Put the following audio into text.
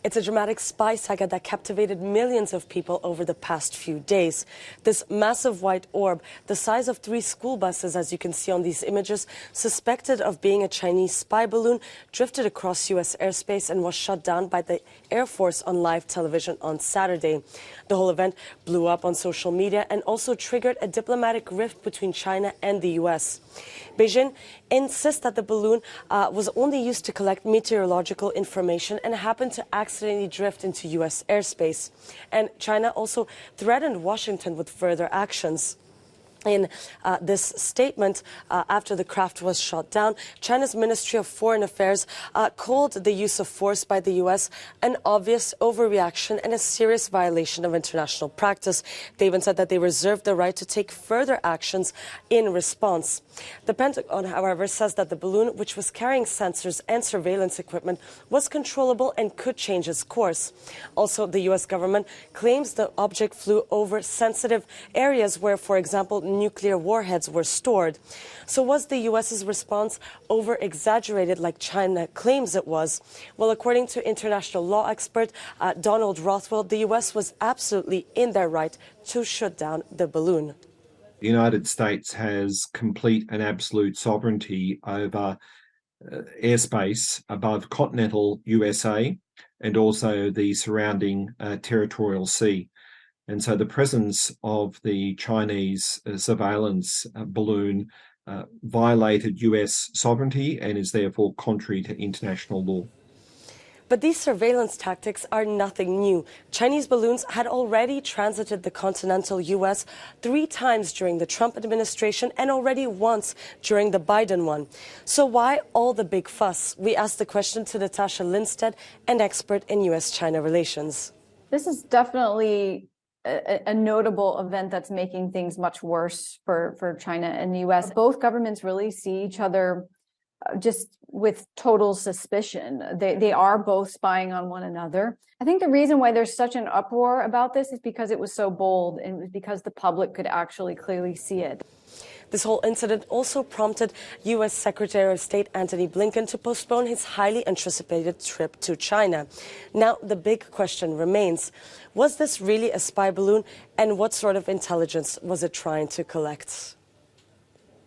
It's a dramatic spy saga that captivated millions of people over the past few days. This massive white orb, the size of 3 school buses, as you can see on these images, suspected of being a Chinese spy balloon, drifted across U.S. airspace and was shot down by the Air Force on live television on Saturday. The whole event blew up on social media and also triggered a diplomatic rift between China and the U.S. Beijing insists that the balloon was only used to collect meteorological information and happened to accidentally drift into U.S. airspace. And China also threatened Washington with further actions. In this statement, after the craft was shot down, China's Ministry of Foreign Affairs called the use of force by the U.S. an obvious overreaction and a serious violation of international practice. They even said that they reserved the right to take further actions in response. The Pentagon, however, says that the balloon, which was carrying sensors and surveillance equipment, was controllable and could change its course. Also, the U.S. government claims the object flew over sensitive areas where, for example, nuclear warheads were stored. So was the U.S.'s response over-exaggerated like China claims it was? Well, according to international law expert Donald Rothwell, the U.S. was absolutely in their right to shoot down the balloon. The United States has complete and absolute sovereignty over airspace above continental USA and also the surrounding territorial sea. And so the presence of the Chinese surveillance balloon violated US sovereignty and is therefore contrary to international law. But these surveillance tactics are nothing new. Chinese balloons had already transited the continental U.S. 3 times during the Trump administration and already once during the Biden one. So why all the big fuss? We asked the question to Natasha Lindstedt, an expert in U.S.-China relations. This is definitely a notable event that's making things much worse for China and the U.S. Both governments really see each other just with total suspicion. They are both spying on one another. I think the reason why there's such an uproar about this is because it was so bold and it was because the public could actually clearly see it. This whole incident also prompted U.S. Secretary of State Antony Blinken to postpone his highly anticipated trip to China. Now, the big question remains, was this really a spy balloon, and what sort of intelligence was it trying to collect?